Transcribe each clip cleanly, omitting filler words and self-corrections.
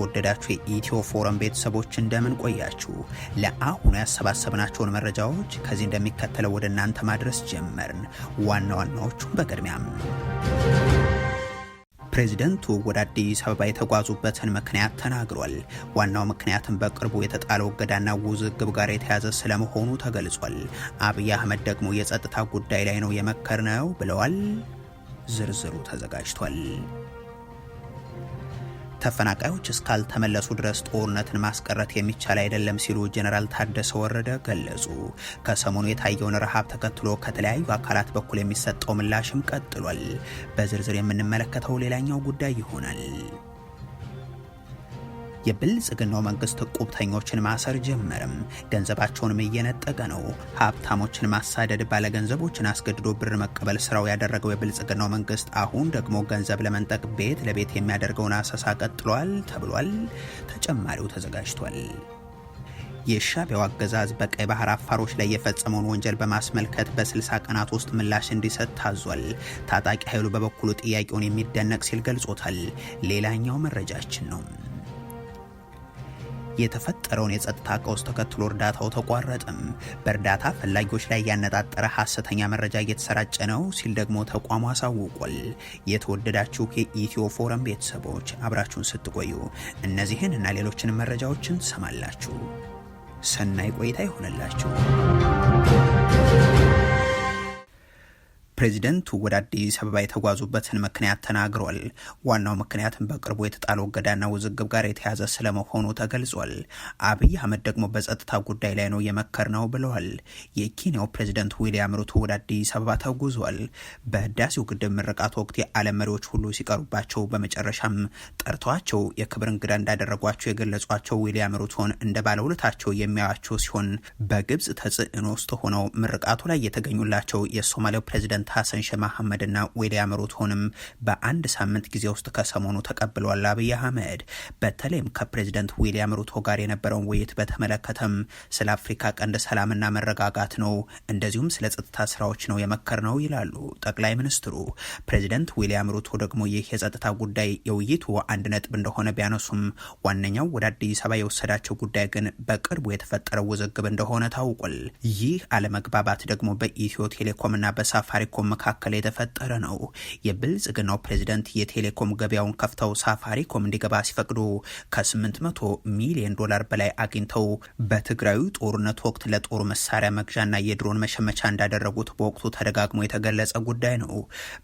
የተወደዳችሁ የኢትዮ ፎረም ቤተሰቦች እንደምን ቆያችሁ? ለአሁኑ ያሰባሰብናቸውን መረጃዎች ከዚህ እንደሚከተለው ወደ እናንተ ማድረስ ጀመርን። ዋና ዋናዎቹን በቅድሚያም ፕሬዚደንቱ ወደ አዲስ አበባ የተጓዙበትን ምክንያት ተናግሯል። ዋናው ምክንያትም በቅርቡ የተጣለው እገዳና ውዝግብ ጋር የተያዘ ስለመሆኑ ተገልጿል። አብይ አህመድ ደግሞ የጸጥታ ጉዳይ ላይ ነው የመከርነው ብለዋል። ዝርዝሩ ተዘጋጅቷል። ተፈናቃዮች እስካልተመለሱ ድረስ ጦርነትን ማስቀረት የሚቻል አይደለም ሲሉ ጀነራል ታደሰ ወረደ ገለጹ። ከሰሞኑ የታየውን ረሃብ ተከትሎ ከተለያዩ አካላት በኩል የሚሰጠው ምላሽም ቀጥሏል። በዝርዝር የምንመለከተው ሌላኛው ጉዳይ ይሆናል። የብልጽግናው መንግስት ቁብተኞችን ማሰር ጀመረም። ገንዘባቸውንም እየነጠቀ ነው። ሀብታሞችን ማሳደድ፣ ባለገንዘቦችን አስገድዶ ብር መቀበል ስራው ያደረገው የብልጽግናው መንግስት አሁን ደግሞ ገንዘብ ለመንጠቅ ቤት ለቤት የሚያደርገውን አሰሳ ቀጥሏል ተብሏል። ተጨማሪው ተዘጋጅቷል። የሻዕቢያው አገዛዝ በቀይ ባህር አፋሮች ላይ የፈጸመውን ወንጀል በማስመልከት በ60 ቀናት ውስጥ ምላሽ እንዲሰጥ ታዟል። ታጣቂ ኃይሉ በበኩሉ ጥያቄውን የሚደነቅ ሲል ገልጾታል። ሌላኛው መረጃችን ነው። የተፈጠረውን የጸጥታ ቀውስ ተከትሎ እርዳታው ተቋረጠም። በእርዳታ ፈላጊዎች ላይ ያነጣጠረ ሐሰተኛ መረጃ እየተሰራጨ ነው ሲል ደግሞ ተቋሙ አሳውቋል። የተወደዳችሁ የኢትዮ ፎረም ቤተሰቦች አብራችሁን ስትቆዩ እነዚህን እና ሌሎችን መረጃዎችን ትሰማላችሁ። ሰናይ ቆይታ ይሆንላችሁ። ፕሬዚደንቱ ወደ አዲስ አበባ የተጓዙበትን ምክንያት ተናግሯል። ዋናው ምክንያትም በቅርቡ የተጣለው እገዳና ውዝግብ ጋር የተያዘ ስለመሆኑ ተገልጿል። አብይ አህመድ ደግሞ በጸጥታ ጉዳይ ላይ ነው የመከርነው ብለዋል። የኬንያው ፕሬዚደንት ዊሊያም ሩቶ ወደ አዲስ አበባ ተጉዟል። በህዳሴው ግድብ ምርቃት ወቅት የዓለም መሪዎች ሁሉ ሲቀሩባቸው በመጨረሻም ጠርተዋቸው የክብር እንግዳ እንዳደረጓቸው የገለጿቸው ዊሊያም ሩቶን እንደ ባለውለታቸው የሚያዩአቸው ሲሆን በግብጽ ተጽዕኖ ውስጥ ሆነው ምርቃቱ ላይ የተገኙላቸው የሶማሊያው ፕሬዚደንት ሐሰን ሼህ መሐመድና ዊሊያም ሩቶንም በአንድ ሳምንት ጊዜ ውስጥ ከሰሞኑ ተቀብሏል። አብይ አህመድ በተለይም ከፕሬዚደንት ዊሊያም ሩቶ ጋር የነበረውን ውይይት በተመለከተም ስለ አፍሪካ ቀንድ ሰላምና መረጋጋት ነው፣ እንደዚሁም ስለ ጸጥታ ስራዎች ነው የመከርነው ይላሉ ጠቅላይ ሚኒስትሩ። ፕሬዚደንት ዊሊያም ሩቶ ደግሞ ይህ የጸጥታ ጉዳይ የውይይቱ አንድ ነጥብ እንደሆነ ቢያነሱም ዋነኛው ወደ አዲስ አበባ የወሰዳቸው ጉዳይ ግን በቅርቡ የተፈጠረው ውዝግብ እንደሆነ ታውቋል። ይህ አለመግባባት ደግሞ በኢትዮ ቴሌኮምና በሳፋሪኮም መካከል የተፈጠረ ነው። የብልጽግናው ፕሬዚደንት የቴሌኮም ገበያውን ከፍተው ሳፋሪኮም እንዲገባ ሲፈቅዱ ከ800 ሚሊዮን ዶላር በላይ አግኝተው በትግራዩ ጦርነት ወቅት ለጦር መሳሪያ መግዣና የድሮን መሸመቻ እንዳደረጉት በወቅቱ ተደጋግሞ የተገለጸ ጉዳይ ነው።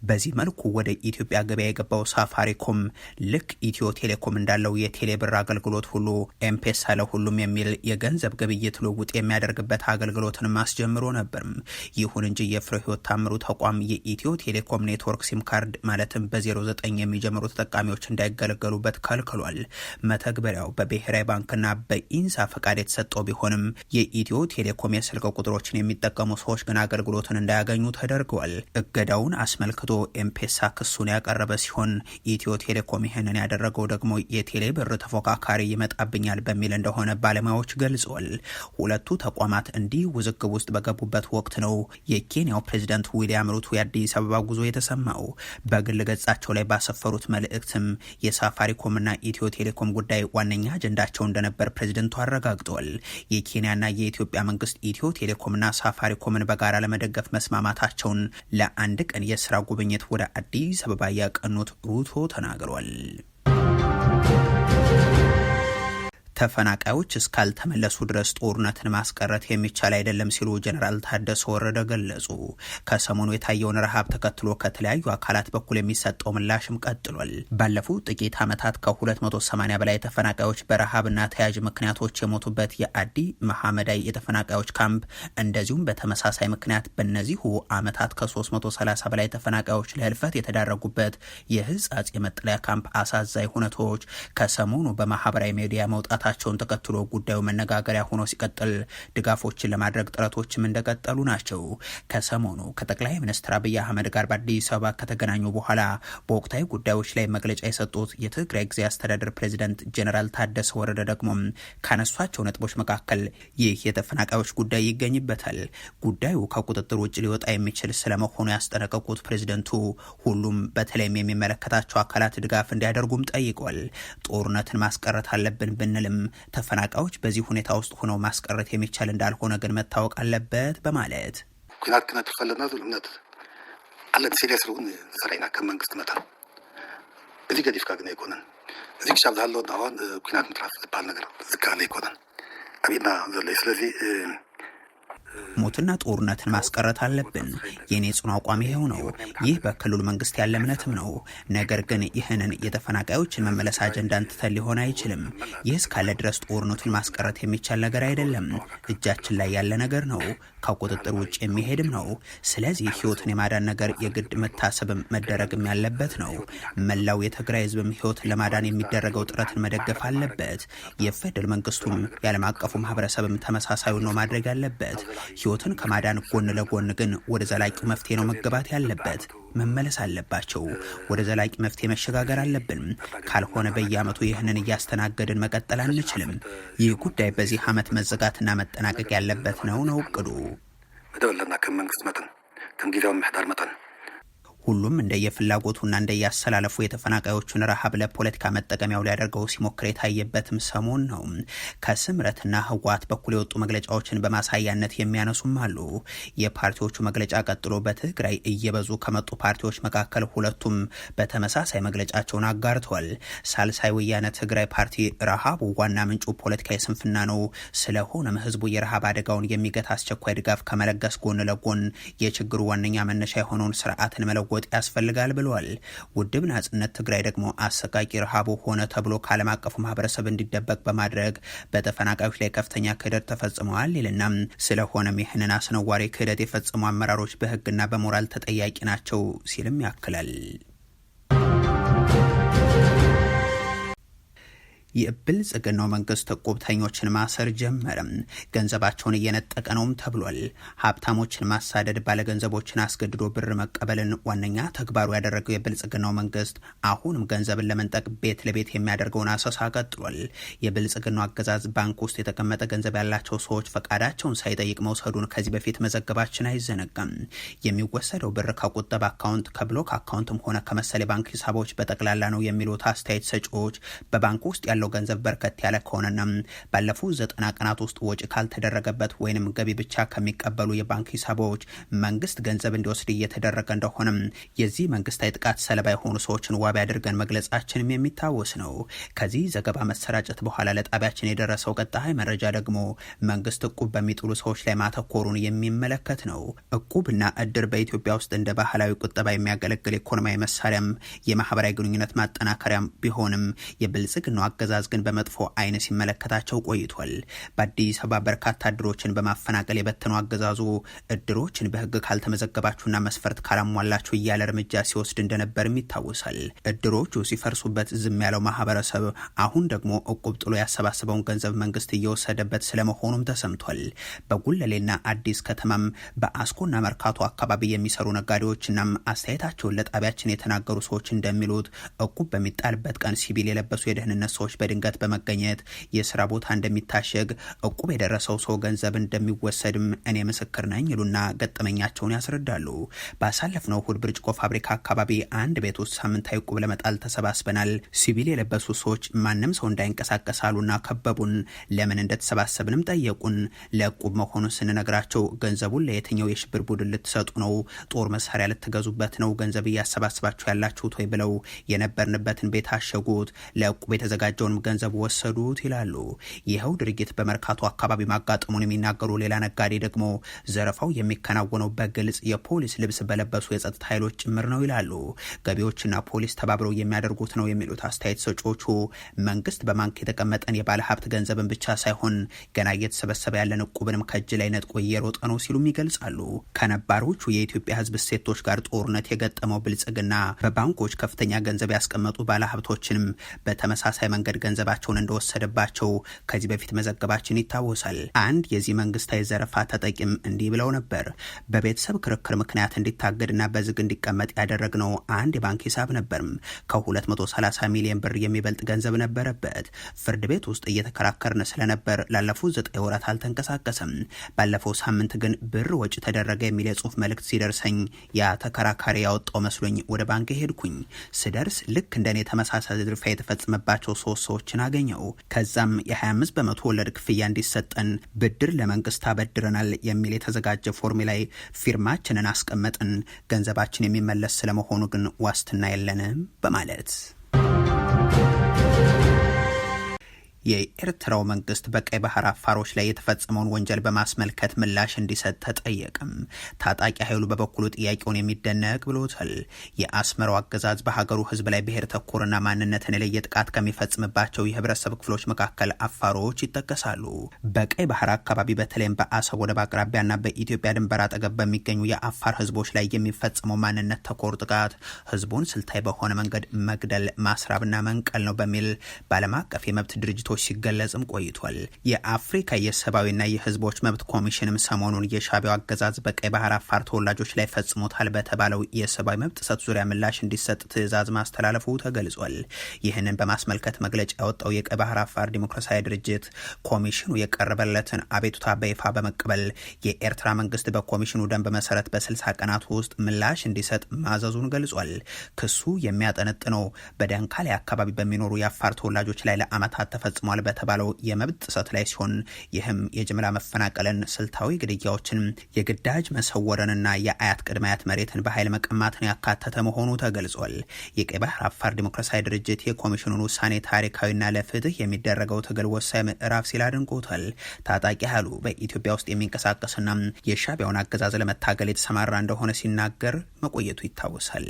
በዚህ መልኩ ወደ ኢትዮጵያ ገበያ የገባው ሳፋሪኮም ልክ ኢትዮ ቴሌኮም እንዳለው የቴሌብር አገልግሎት ሁሉ ኤምፔሳ ለሁሉም የሚል የገንዘብ ግብይት ልውውጥ የሚያደርግበት አገልግሎትን ማስጀምሮ ነበርም። ይሁን እንጂ የፍሬ ህይወት ታምሩ ተቋም የኢትዮ ቴሌኮም ኔትወርክ ሲም ካርድ ማለትም በ09 የሚጀምሩ ተጠቃሚዎች እንዳይገለገሉበት ከልክሏል። መተግበሪያው በብሔራዊ ባንክና በኢንሳ ፈቃድ የተሰጠው ቢሆንም የኢትዮ ቴሌኮም የስልክ ቁጥሮችን የሚጠቀሙ ሰዎች ግን አገልግሎትን እንዳያገኙ ተደርገዋል። እገዳውን አስመልክቶ ኤምፔሳ ክሱን ያቀረበ ሲሆን ኢትዮ ቴሌኮም ይህንን ያደረገው ደግሞ የቴሌ ብር ተፎካካሪ ይመጣብኛል በሚል እንደሆነ ባለሙያዎች ገልጸዋል። ሁለቱ ተቋማት እንዲህ ውዝግብ ውስጥ በገቡበት ወቅት ነው የኬንያው ፕሬዚደንት ዊሊያም ሩቶ የአዲስ አበባ ጉዞ የተሰማው። በግል ገጻቸው ላይ ባሰፈሩት መልእክትም የሳፋሪኮምና ኢትዮ ቴሌኮም ጉዳይ ዋነኛ አጀንዳቸው እንደነበር ፕሬዚደንቱ አረጋግጠዋል። የኬንያና የኢትዮጵያ መንግስት ኢትዮ ቴሌኮምና ሳፋሪኮምን በጋራ ለመደገፍ መስማማታቸውን ለአንድ ቀን የስራ ጉብኝት ወደ አዲስ አበባ ያቀኑት ሩቶ ተናግረዋል። ተፈናቃዮች እስካልተመለሱ ድረስ ጦርነትን ማስቀረት የሚቻል አይደለም ሲሉ ጀነራል ታደሰ ወረደ ገለጹ። ከሰሞኑ የታየውን ረሃብ ተከትሎ ከተለያዩ አካላት በኩል የሚሰጠው ምላሽም ቀጥሏል። ባለፉት ጥቂት ዓመታት ከ280 በላይ ተፈናቃዮች በረሃብና ተያያዥ ምክንያቶች የሞቱበት የአዲ መሐመዳይ የተፈናቃዮች ካምፕ እንደዚሁም በተመሳሳይ ምክንያት በእነዚሁ ዓመታት ከ330 በላይ ተፈናቃዮች ለህልፈት የተዳረጉበት የህጻጽ የመጠለያ ካምፕ አሳዛኝ ሁነቶች ከሰሞኑ በማህበራዊ ሚዲያ መውጣት ማንሳታቸውን ተከትሎ ጉዳዩ መነጋገሪያ ሆኖ ሲቀጥል ድጋፎችን ለማድረግ ጥረቶችም እንደቀጠሉ ናቸው። ከሰሞኑ ከጠቅላይ ሚኒስትር አብይ አህመድ ጋር በአዲስ አበባ ከተገናኙ በኋላ በወቅታዊ ጉዳዮች ላይ መግለጫ የሰጡት የትግራይ ጊዜያዊ አስተዳደር ፕሬዚደንት ጀነራል ታደሰ ወረደ ደግሞ ካነሷቸው ነጥቦች መካከል ይህ የተፈናቃዮች ጉዳይ ይገኝበታል። ጉዳዩ ከቁጥጥር ውጭ ሊወጣ የሚችል ስለመሆኑ ያስጠነቀቁት ፕሬዚደንቱ ሁሉም በተለይም የሚመለከታቸው አካላት ድጋፍ እንዲያደርጉም ጠይቋል። ጦርነትን ማስቀረት አለብን ብንልም ተፈናቃዮች በዚህ ሁኔታ ውስጥ ሆነው ማስቀረት የሚቻል እንዳልሆነ ግን መታወቅ አለበት በማለት ኩናት ክነትፈለና ዝልምነት አለን ሲሪየስ ሩን ሰራይና ከመንግስት መጣ እዚ ገዲፍካ ግን አይኮነን እዚ ክሻብዛለው አሁን ኩናት ምትራፍ ዝባል ነገር ዝካለ አይኮነን አቢና ዘለ ስለዚህ ሞትና ጦርነትን ማስቀረት አለብን። የኔ ጽኑ አቋም ይሄው ነው። ይህ በክልሉ መንግስት ያለ እምነትም ነው። ነገር ግን ይህንን የተፈናቃዮችን መመለስ አጀንዳን ትተን ሊሆን አይችልም። ይህ እስካለ ድረስ ጦርነቱን ማስቀረት የሚቻል ነገር አይደለም። እጃችን ላይ ያለ ነገር ነው። ከቁጥጥር ውጭ የሚሄድም ነው። ስለዚህ ህይወትን የማዳን ነገር የግድ መታሰብም መደረግም ያለበት ነው። መላው የትግራይ ህዝብም ህይወትን ለማዳን የሚደረገው ጥረትን መደገፍ አለበት። የፌደራል መንግስቱም የዓለም አቀፉ ማህበረሰብም ተመሳሳዩን ነው ማድረግ ያለበት። ህይወትን ከማዳን ጎን ለጎን ግን ወደ ዘላቂው መፍትሄ ነው መገባት ያለበት። መመለስ አለባቸው። ወደ ዘላቂ መፍትሄ መሸጋገር አለብን። ካልሆነ በየአመቱ ይህንን እያስተናገድን መቀጠል አንችልም። ይህ ጉዳይ በዚህ አመት መዘጋትና መጠናቀቅ ያለበት ነው እቅዱ። መደበለና ከመንግስት መጠን ከጊዜያዊ ምሕዳር መጠን ሁሉም እንደየፍላጎቱና እንደያሰላለፉ የተፈናቃዮቹን ረሃብ ለፖለቲካ መጠቀሚያው ሊያደርገው ሲሞክር የታየበትም ሰሞን ነው። ከስምረትና ህወሓት በኩል የወጡ መግለጫዎችን በማሳያነት የሚያነሱም አሉ። የፓርቲዎቹ መግለጫ ቀጥሎ በትግራይ እየበዙ ከመጡ ፓርቲዎች መካከል ሁለቱም በተመሳሳይ መግለጫቸውን አጋርተዋል። ሳልሳይ ወያነ ትግራይ ፓርቲ ረሃቡ ዋና ምንጩ ፖለቲካዊ ስንፍና ነው፣ ስለሆነም ህዝቡ የረሃብ አደጋውን የሚገታ አስቸኳይ ድጋፍ ከመለገስ ጎን ለጎን የችግሩ ዋነኛ መነሻ የሆነውን ስርዓትን መለወጥ ያስፈልጋል ብለዋል። ውድብ ናጽነት ትግራይ ደግሞ አሰቃቂ ረሃቡ ሆነ ተብሎ ከዓለም አቀፉ ማህበረሰብ እንዲደበቅ በማድረግ በተፈናቃዮች ላይ ከፍተኛ ክህደት ተፈጽመዋል ይልና ስለሆነም ይህንን አስነዋሪ ክህደት የፈጸሙ አመራሮች በህግና በሞራል ተጠያቂ ናቸው ሲልም ያክላል። የብልጽግናው መንግስት ቁብተኞችን ማሰር ጀመረ። ገንዘባቸውን እየነጠቀ ነውም ተብሏል። ሀብታሞችን ማሳደድ፣ ባለገንዘቦችን አስገድዶ ብር መቀበልን ዋነኛ ተግባሩ ያደረገው የብልጽግናው መንግስት አሁንም ገንዘብን ለመንጠቅ ቤት ለቤት የሚያደርገውን አሰሳ ቀጥሏል። የብልጽግናው አገዛዝ ባንክ ውስጥ የተቀመጠ ገንዘብ ያላቸው ሰዎች ፈቃዳቸውን ሳይጠይቅ መውሰዱን ከዚህ በፊት መዘገባችን አይዘነጋም። የሚወሰደው ብር ከቁጠባ አካውንት፣ ከብሎክ አካውንትም ሆነ ከመሰለ ባንክ ሂሳቦች በጠቅላላ ነው የሚሉት አስተያየት ሰጪዎች በባንክ ውስጥ ያለው ገንዘብ በርከት ያለ ከሆነና ባለፉት 90 ቀናት ውስጥ ወጪ ካልተደረገበት ወይንም ገቢ ብቻ ከሚቀበሉ የባንክ ሂሳቦች መንግስት ገንዘብ እንዲወስድ እየተደረገ እንደሆነ የዚህ መንግስታዊ ጥቃት ሰለባ የሆኑ ሰዎችን ዋቢ አድርገን መግለጻችንም የሚታወስ ነው። ከዚህ ዘገባ መሰራጨት በኋላ ለጣቢያችን የደረሰው ቀጣይ መረጃ ደግሞ መንግስት እቁብ በሚጥሉ ሰዎች ላይ ማተኮሩን የሚመለከት ነው። እቁብና እድር በኢትዮጵያ ውስጥ እንደ ባህላዊ ቁጠባ የሚያገለግል ኢኮኖሚያዊ መሳሪያም የማህበራዊ ግንኙነት ማጠናከሪያም ቢሆንም የብልጽግናው አገዛዝ ግን በመጥፎ አይን ሲመለከታቸው ቆይቷል። በአዲስ አበባ በርካታ እድሮችን በማፈናቀል የበተነው አገዛዙ እድሮችን በህግ ካልተመዘገባችሁና መስፈርት ካላሟላችሁ እያለ እርምጃ ሲወስድ እንደነበርም ይታወሳል። እድሮቹ ሲፈርሱበት ዝም ያለው ማህበረሰብ አሁን ደግሞ እቁብ ጥሎ ያሰባሰበውን ገንዘብ መንግስት እየወሰደበት ስለመሆኑም ተሰምቷል። በጉለሌና አዲስ ከተማም በአስኮና መርካቶ አካባቢ የሚሰሩ ነጋዴዎችና አስተያየታቸውን ለጣቢያችን የተናገሩ ሰዎች እንደሚሉት እቁብ በሚጣልበት ቀን ሲቪል የለበሱ የደህንነት ሰዎች በድንገት በመገኘት የስራ ቦታ እንደሚታሸግ፣ እቁብ የደረሰው ሰው ገንዘብ እንደሚወሰድም እኔ ምስክር ነኝ ይሉና ገጠመኛቸውን ያስረዳሉ። ባሳለፍነው እሁድ ብርጭቆ ፋብሪካ አካባቢ አንድ ቤት ውስጥ ሳምንታዊ እቁብ ለመጣል ተሰባስበናል። ሲቪል የለበሱ ሰዎች ማንም ሰው እንዳይንቀሳቀስ አሉና ከበቡን። ለምን እንደተሰባሰብንም ጠየቁን። ለእቁብ መሆኑን ስንነግራቸው ገንዘቡን ለየትኛው የሽብር ቡድን ልትሰጡ ነው? ጦር መሳሪያ ልትገዙበት ነው ገንዘብ እያሰባስባችሁ ያላችሁት ወይ ብለው የነበርንበትን ቤት አሸጉት። ለእቁብ የተዘጋጀውን ገንዘብ ወሰዱት ይላሉ። ይኸው ድርጊት በመርካቶ አካባቢ ማጋጠሙን የሚናገሩ ሌላ ነጋዴ ደግሞ ዘረፋው የሚከናወነው በግልጽ የፖሊስ ልብስ በለበሱ የጸጥታ ኃይሎች ጭምር ነው ይላሉ። ገቢዎችና ፖሊስ ተባብረው የሚያደርጉት ነው የሚሉት አስተያየት ሰጪዎቹ መንግስት በባንክ የተቀመጠን የባለ ሀብት ገንዘብን ብቻ ሳይሆን ገና እየተሰበሰበ ያለን እቁብንም ከእጅ ላይ ነጥቆ እየሮጠ ነው ሲሉም ይገልጻሉ። ከነባሮቹ የኢትዮጵያ ሕዝብ እሴቶች ጋር ጦርነት የገጠመው ብልጽግና በባንኮች ከፍተኛ ገንዘብ ያስቀመጡ ባለ ሀብቶችንም በተመሳሳይ መንገድ መንገድ ገንዘባቸውን እንደወሰደባቸው ከዚህ በፊት መዘገባችን ይታወሳል። አንድ የዚህ መንግስታዊ ዘረፋ ተጠቂም እንዲህ ብለው ነበር። በቤተሰብ ክርክር ምክንያት እንዲታገድና በዝግ እንዲቀመጥ ያደረግነው አንድ የባንክ ሂሳብ ነበርም። ከ230 ሚሊዮን ብር የሚበልጥ ገንዘብ ነበረበት። ፍርድ ቤት ውስጥ እየተከራከርን ስለነበር ላለፉት 9 ወራት አልተንቀሳቀሰም። ባለፈው ሳምንት ግን ብር ወጪ ተደረገ የሚል የጽሁፍ መልእክት ሲደርሰኝ ያ ተከራካሪ ያወጣው መስሎኝ ወደ ባንክ ሄድኩኝ። ስደርስ ልክ እንደኔ ተመሳሳይ ዝርፊያ የተፈጸመባቸው 3 ሰዎችን አገኘው። ከዛም የ25 በመቶ ወለድ ክፍያ እንዲሰጠን ብድር ለመንግስት አበድረናል የሚል የተዘጋጀ ፎርም ላይ ፊርማችንን አስቀመጥን። ገንዘባችን የሚመለስ ስለመሆኑ ግን ዋስትና የለንም በማለት የኤርትራው መንግስት በቀይ ባህር አፋሮች ላይ የተፈጸመውን ወንጀል በማስመልከት ምላሽ እንዲሰጥ ተጠየቅም። ታጣቂ ኃይሉ በበኩሉ ጥያቄውን የሚደነቅ ብሎታል። የአስመራው አገዛዝ በሀገሩ ህዝብ ላይ ብሔር ተኮርና ማንነትን የለየ ጥቃት ከሚፈጽምባቸው የህብረተሰብ ክፍሎች መካከል አፋሮች ይጠቀሳሉ። በቀይ ባህር አካባቢ በተለይም በአሰብ ወደብ አቅራቢያና በኢትዮጵያ ድንበር አጠገብ በሚገኙ የአፋር ህዝቦች ላይ የሚፈጸመው ማንነት ተኮር ጥቃት ህዝቡን ስልታዊ በሆነ መንገድ መግደል፣ ማስራብና መንቀል ነው በሚል በዓለም አቀፍ የመብት ድርጅቶች ሲገለጽም ቆይቷል። የአፍሪካ የሰብአዊና የህዝቦች መብት ኮሚሽንም ሰሞኑን የሻዕቢያው አገዛዝ በቀይ ባህር አፋር ተወላጆች ላይ ፈጽሞታል በተባለው የሰብአዊ መብት ጥሰት ዙሪያ ምላሽ እንዲሰጥ ትዕዛዝ ማስተላለፉ ተገልጿል። ይህንን በማስመልከት መግለጫ ያወጣው የቀይ ባህር አፋር ዲሞክራሲያዊ ድርጅት ኮሚሽኑ የቀረበለትን አቤቱታ በይፋ በመቀበል የኤርትራ መንግስት በኮሚሽኑ ደንብ መሰረት በ60 ቀናት ውስጥ ምላሽ እንዲሰጥ ማዘዙን ገልጿል። ክሱ የሚያጠነጥነው በደንካሌ አካባቢ በሚኖሩ የአፋር ተወላጆች ላይ ለአመታት ተፈጽሟል በተባለው የመብት ጥሰት ላይ ሲሆን ይህም የጅምላ መፈናቀልን፣ ስልታዊ ግድያዎችን፣ የግዳጅ መሰወርንና የአያት ቅድመ አያት መሬትን በኃይል መቀማትን ያካተተ መሆኑ ተገልጿል። የቀይ ባህር አፋር ዲሞክራሲያዊ ድርጅት የኮሚሽኑን ውሳኔ ታሪካዊና ለፍትህ የሚደረገው ትግል ወሳኝ ምዕራፍ ሲል አድንቆታል። ታጣቂ ኃይሉ በኢትዮጵያ ውስጥ የሚንቀሳቀስና የሻዕቢያውን አገዛዝ ለመታገል የተሰማራ እንደሆነ ሲናገር መቆየቱ ይታወሳል።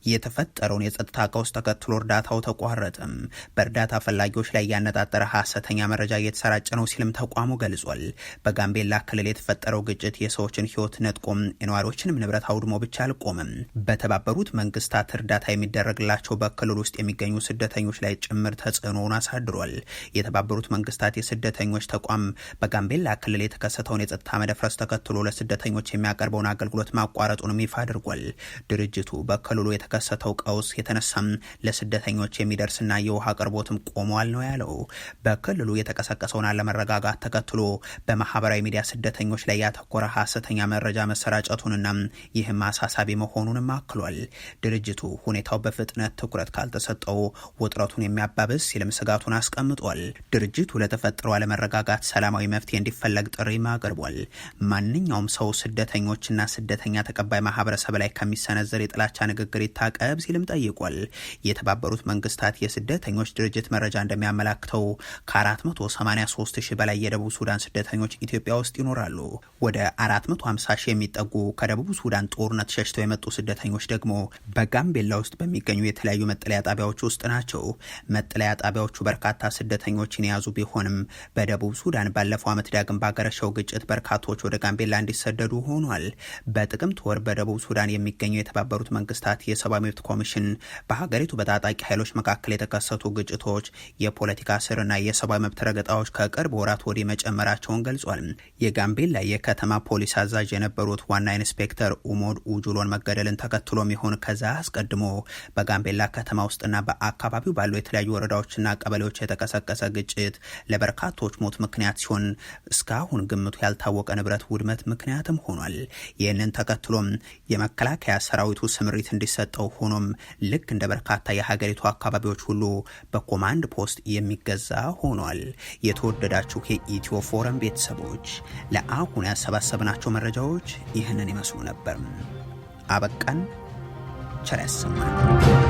የተፈጠረውን የጸጥታ ቀውስ ተከትሎ እርዳታው ተቋረጠም። በእርዳታ ፈላጊዎች ላይ ያነጣጠረ ሐሰተኛ መረጃ እየተሰራጨ ነው ሲልም ተቋሙ ገልጿል። በጋምቤላ ክልል የተፈጠረው ግጭት የሰዎችን ሕይወት ነጥቆም የነዋሪዎችንም ንብረት አውድሞ ብቻ አልቆመም። በተባበሩት መንግስታት እርዳታ የሚደረግላቸው በክልል ውስጥ የሚገኙ ስደተኞች ላይ ጭምር ተጽዕኖውን አሳድሯል። የተባበሩት መንግስታት የስደተኞች ተቋም በጋምቤላ ክልል የተከሰተውን የጸጥታ መደፍረስ ተከትሎ ለስደተኞች የሚያቀርበውን አገልግሎት ማቋረጡንም ይፋ አድርጓል። ድርጅቱ በክልሉ የተከሰተው ቀውስ የተነሳም ለስደተኞች የሚደርስና የውሃ አቅርቦትም ቆሟል ነው ያለው። በክልሉ የተቀሰቀሰውን አለመረጋጋት ተከትሎ በማህበራዊ ሚዲያ ስደተኞች ላይ ያተኮረ ሐሰተኛ መረጃ መሰራጨቱንና ይህም አሳሳቢ መሆኑንም አክሏል። ድርጅቱ ሁኔታው በፍጥነት ትኩረት ካልተሰጠው ውጥረቱን የሚያባብስ ሲልም ስጋቱን አስቀምጧል። ድርጅቱ ለተፈጠረው አለመረጋጋት ሰላማዊ መፍትሄ እንዲፈለግ ጥሪም አቅርቧል። ማንኛውም ሰው ስደተኞችና ስደተኛ ተቀባይ ማህበረሰብ ላይ ከሚሰነዘር የጥላቻ ንግግር ታቀብ ሲልም ጠይቋል። የተባበሩት መንግስታት የስደተኞች ድርጅት መረጃ እንደሚያመላክተው ከ483 ሺህ በላይ የደቡብ ሱዳን ስደተኞች ኢትዮጵያ ውስጥ ይኖራሉ። ወደ 450 ሺህ የሚጠጉ ከደቡብ ሱዳን ጦርነት ሸሽተው የመጡ ስደተኞች ደግሞ በጋምቤላ ውስጥ በሚገኙ የተለያዩ መጠለያ ጣቢያዎች ውስጥ ናቸው። መጠለያ ጣቢያዎቹ በርካታ ስደተኞችን የያዙ ቢሆንም በደቡብ ሱዳን ባለፈው ዓመት ዳግም ባገረሸው ግጭት በርካቶች ወደ ጋምቤላ እንዲሰደዱ ሆኗል። በጥቅምት ወር በደቡብ ሱዳን የሚገኘው የተባበሩት መንግስታት የሰብአዊ መብት ኮሚሽን በሀገሪቱ በታጣቂ ኃይሎች መካከል የተከሰቱ ግጭቶች፣ የፖለቲካ እስርና የሰብአዊ መብት ረገጣዎች ከቅርብ ወራት ወዲህ መጨመራቸውን ገልጿል። የጋምቤላ የከተማ ፖሊስ አዛዥ የነበሩት ዋና ኢንስፔክተር ኡሞድ ኡጁሎን መገደልን ተከትሎም ይሁን ከዛ አስቀድሞ በጋምቤላ ከተማ ውስጥና በአካባቢው ባሉ የተለያዩ ወረዳዎችና ቀበሌዎች የተቀሰቀሰ ግጭት ለበርካቶች ሞት ምክንያት ሲሆን እስካሁን ግምቱ ያልታወቀ ንብረት ውድመት ምክንያትም ሆኗል። ይህንን ተከትሎም የመከላከያ ሰራዊቱ ስምሪት እንዲሰጠው ሆኖም ልክ እንደ በርካታ የሀገሪቱ አካባቢዎች ሁሉ በኮማንድ ፖስት የሚገዛ ሆኗል። የተወደዳችሁ የኢትዮ ፎረም ቤተሰቦች ለአሁን ያሰባሰብናቸው መረጃዎች ይህንን ይመስሉ ነበር። አበቃን። ቸር ያሰማን።